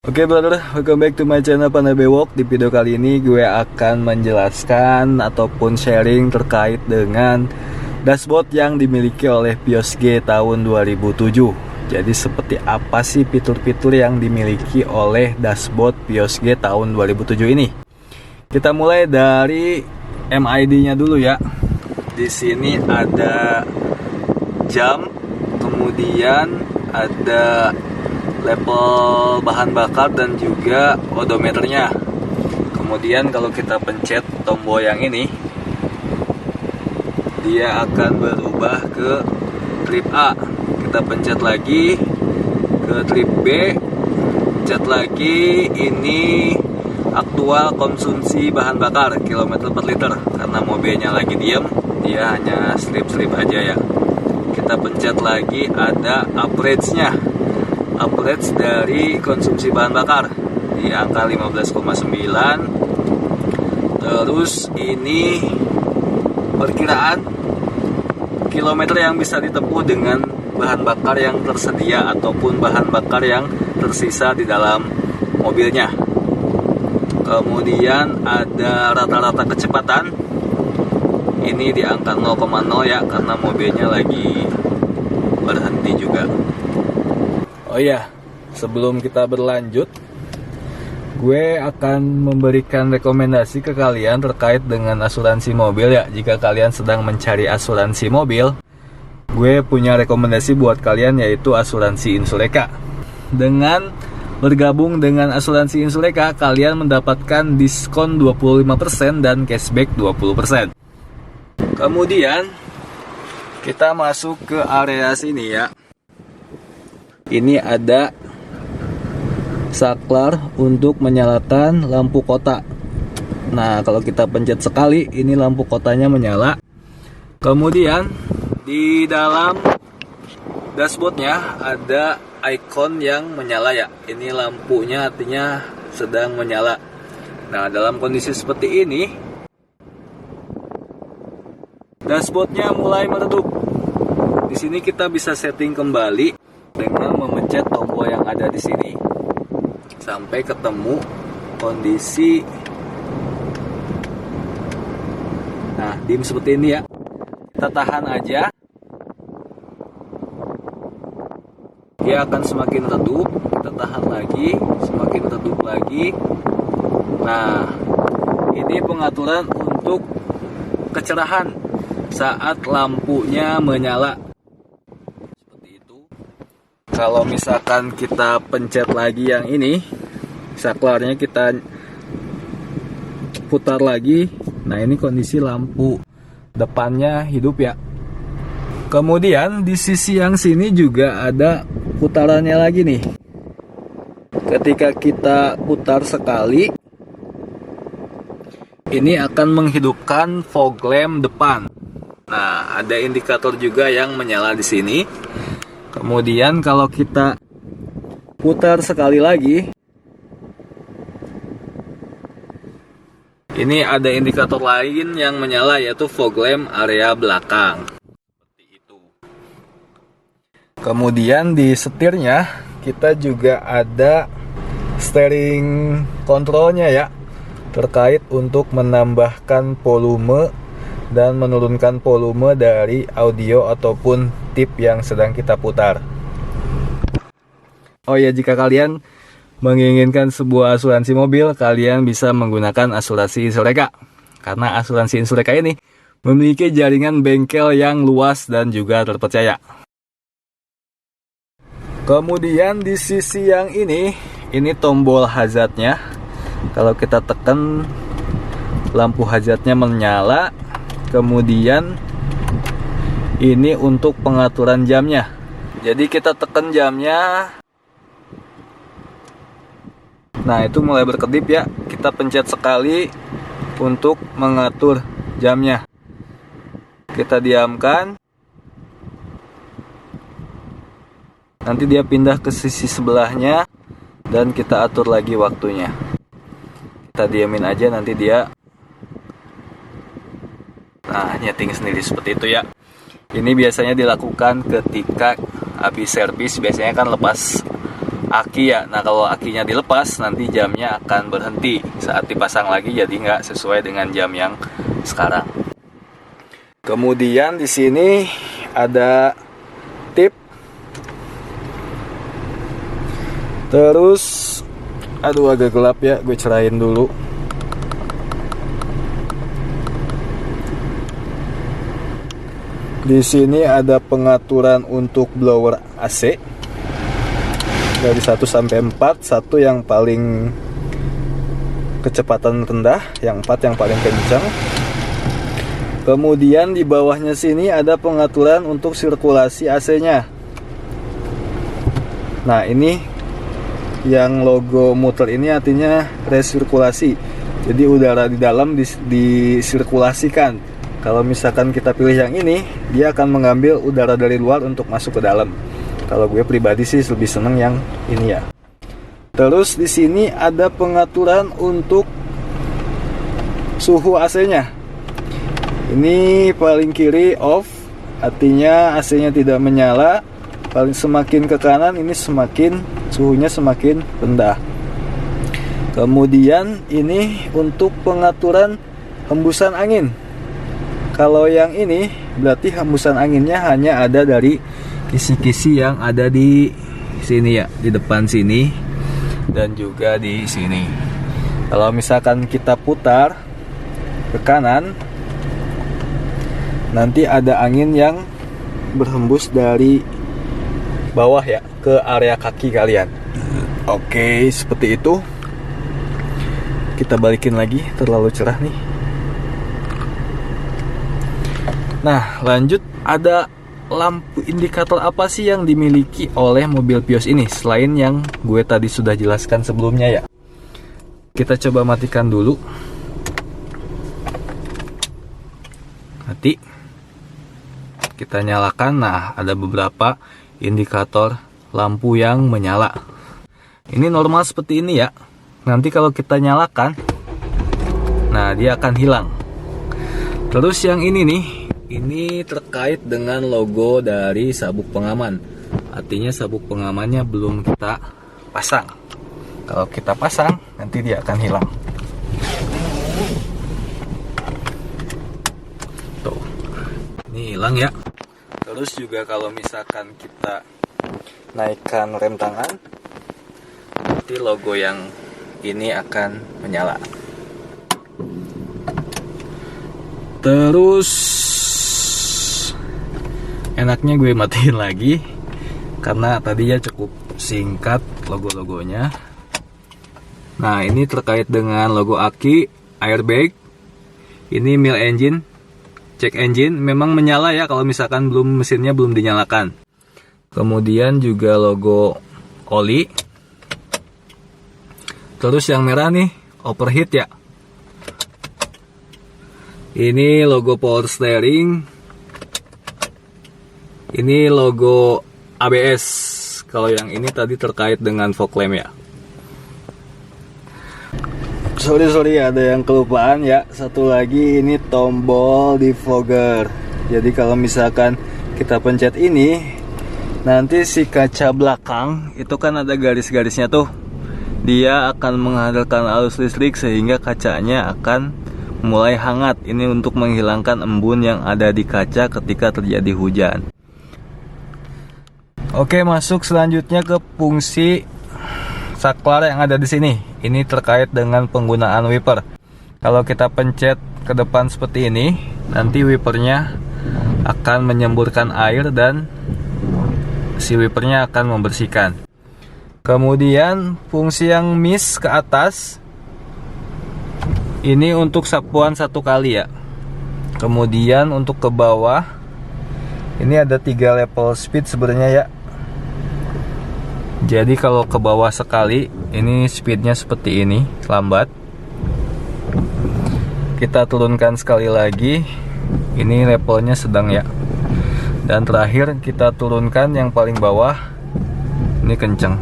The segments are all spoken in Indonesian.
Oke brother, welcome back to my channel Pandai Bewok. Di video kali ini gue akan menjelaskan ataupun sharing terkait dengan dashboard yang dimiliki oleh Pios G tahun 2007. Jadi seperti apa sih fitur-fitur yang dimiliki oleh dashboard Pios G tahun 2007 ini? Kita mulai dari MID-nya dulu ya. Di sini ada jam, kemudian ada level bahan bakar dan juga odometernya. Kemudian kalau kita pencet tombol yang ini, dia akan berubah ke trip A. Kita pencet lagi ke trip B, pencet lagi, ini aktual konsumsi bahan bakar kilometer per liter. Karena mobilnya lagi diem, dia hanya strip-strip aja ya. Kita pencet lagi, ada average-nya, average dari konsumsi bahan bakar di angka 15,9. Terus ini perkiraan kilometer yang bisa ditempuh dengan bahan bakar yang tersedia ataupun bahan bakar yang tersisa di dalam mobilnya. Kemudian ada rata-rata kecepatan, ini di angka 0,0 ya, karena mobilnya lagi berhenti juga. Oh iya, sebelum kita berlanjut, gue akan memberikan rekomendasi ke kalian terkait dengan asuransi mobil ya. Jika kalian sedang mencari asuransi mobil, gue punya rekomendasi buat kalian, yaitu asuransi Insuleka. Dengan bergabung dengan asuransi Insuleka, kalian mendapatkan diskon 25% dan cashback 20%. Kemudian kita masuk ke area sini ya. Ini ada saklar untuk menyalakan lampu kota. Nah, kalau kita pencet sekali, ini lampu kotanya menyala. Kemudian di dalam dashboardnya ada icon yang menyala ya. Ini lampunya artinya sedang menyala. Nah, dalam kondisi seperti ini, dashboardnya mulai meredup. Di sini kita bisa setting kembali dengan memencet tombol yang ada di sini sampai ketemu kondisi dim seperti ini ya. Kita tahan aja, dia akan semakin redup. Kita tahan lagi, semakin redup lagi. Nah, ini pengaturan untuk kecerahan saat lampunya menyala. Kalau misalkan kita pencet lagi yang ini, saklarnya kita putar lagi. Nah, ini kondisi lampu depannya hidup ya. Kemudian di sisi yang sini juga ada putarannya lagi nih. Ketika kita putar sekali, ini akan menghidupkan fog lamp depan. Nah, ada indikator juga yang menyala di sini. Kemudian kalau kita putar sekali lagi, ini ada indikator lain yang menyala, yaitu fog lamp area belakang. Seperti itu. Kemudian di setirnya kita juga ada steering controlnya ya, terkait untuk menambahkan volume dan menurunkan volume dari audio ataupun tip yang sedang kita putar. Oh ya, jika kalian menginginkan sebuah asuransi mobil, kalian bisa menggunakan asuransi Insuleka. Karena asuransi Insuleka ini memiliki jaringan bengkel yang luas dan juga terpercaya. Kemudian di sisi yang ini tombol hazardnya. Kalau kita tekan, lampu hazardnya menyala. Kemudian ini untuk pengaturan jamnya. Jadi kita tekan jamnya. Nah, itu mulai berkedip ya. Kita pencet sekali untuk mengatur jamnya. Kita diamkan. Nanti dia pindah ke sisi sebelahnya dan kita atur lagi waktunya. Kita diamin aja, nanti dia nyeting sendiri seperti itu ya. Ini biasanya dilakukan ketika habis servis, biasanya kan lepas aki ya. Nah kalau akinya dilepas nanti jamnya akan berhenti saat dipasang lagi, jadi nggak sesuai dengan jam yang sekarang. Kemudian di sini ada tip. Terus aduh agak gelap ya, gue cerahin dulu. Di sini ada pengaturan untuk blower AC dari 1 sampai 4, 1 yang paling kecepatan rendah, yang 4 yang paling kencang. Kemudian di bawahnya sini ada pengaturan untuk sirkulasi AC-nya. Nah, ini yang logo muter ini artinya resirkulasi. Jadi udara di dalam disirkulasikan. Kalau misalkan kita pilih yang ini, dia akan mengambil udara dari luar untuk masuk ke dalam. Kalau gue pribadi sih lebih seneng yang ini ya. Terus di sini ada pengaturan untuk suhu AC-nya. Ini paling kiri off, artinya AC-nya tidak menyala. Paling semakin ke kanan ini semakin suhunya semakin rendah. Kemudian ini untuk pengaturan hembusan angin. Kalau yang ini berarti hembusan anginnya hanya ada dari kisi-kisi yang ada di sini ya, di depan sini dan juga di sini. Kalau misalkan kita putar ke kanan, nanti ada angin yang berhembus dari bawah ya ke area kaki kalian. Oke, seperti itu. Kita balikin lagi, terlalu cerah nih. Nah, lanjut, ada lampu indikator apa sih yang dimiliki oleh mobil Vios ini selain yang gue tadi sudah jelaskan sebelumnya ya. Kita coba matikan dulu. Mati. Kita nyalakan. Nah, ada beberapa indikator lampu yang menyala. Ini normal seperti ini ya. Nanti kalau kita nyalakan, nah dia akan hilang. Terus yang ini nih, ini terkait dengan logo dari sabuk pengaman. Artinya sabuk pengamannya belum kita pasang. Kalau kita pasang, nanti dia akan hilang. Tuh, ini hilang ya. Terus juga kalau misalkan kita naikkan rem tangan, nanti logo yang ini akan menyala. Terus enaknya gue matiin lagi karena tadinya cukup singkat logo-logonya. Nah, ini terkait dengan logo aki, airbag. Ini mil engine, check engine, memang menyala ya kalau misalkan mesinnya belum dinyalakan. Kemudian juga logo oli. Terus yang merah nih, overheat ya. Ini logo power steering. Ini logo ABS. Kalau yang ini tadi terkait dengan fog lamp ya. Sorry ada yang kelupaan ya. Satu lagi, ini tombol defogger. Jadi kalau misalkan kita pencet ini, nanti si kaca belakang itu kan ada garis-garisnya tuh. Dia akan menghasilkan arus listrik sehingga kacanya akan mulai hangat. Ini untuk menghilangkan embun yang ada di kaca ketika terjadi hujan. Oke, masuk selanjutnya ke fungsi saklar yang ada di sini. Ini terkait dengan penggunaan wiper. Kalau kita pencet ke depan seperti ini, nanti wipernya akan menyemburkan air dan si wipernya akan membersihkan. Kemudian fungsi yang mist ke atas, ini untuk sapuan 1 kali ya. Kemudian untuk ke bawah, ini ada 3 level speed sebenarnya ya. Jadi kalau ke bawah sekali, ini speednya seperti ini, lambat. Kita turunkan sekali lagi, ini levelnya sedang ya. Dan terakhir kita turunkan yang paling bawah, ini kenceng.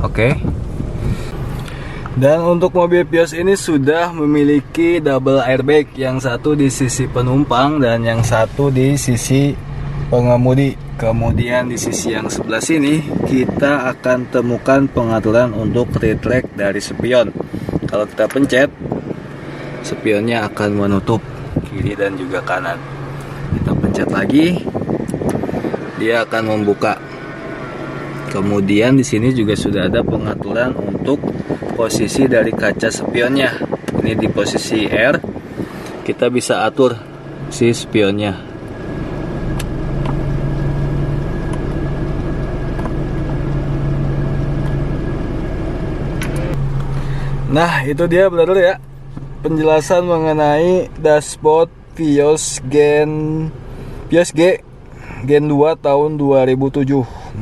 Oke. Dan untuk mobil Vios ini sudah memiliki double airbag, yang satu di sisi penumpang dan yang satu di sisi pengemudi. Kemudian di sisi yang sebelah sini kita akan temukan pengaturan untuk retract dari spion. Kalau kita pencet, spionnya akan menutup kiri dan juga kanan. Kita pencet lagi, dia akan membuka. Kemudian di sini juga sudah ada pengaturan untuk posisi dari kaca spionnya. Ini di posisi R, kita bisa atur si spionnya. Nah, itu dia brother ya, penjelasan mengenai dashboard Vios G Gen 2 tahun 2007.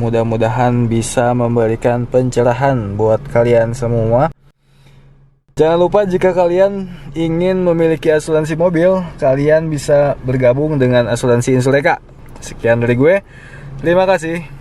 Mudah-mudahan bisa memberikan pencerahan buat kalian semua. Jangan lupa jika kalian ingin memiliki asuransi mobil, kalian bisa bergabung dengan asuransi Insureka. Sekian dari gue. Terima kasih.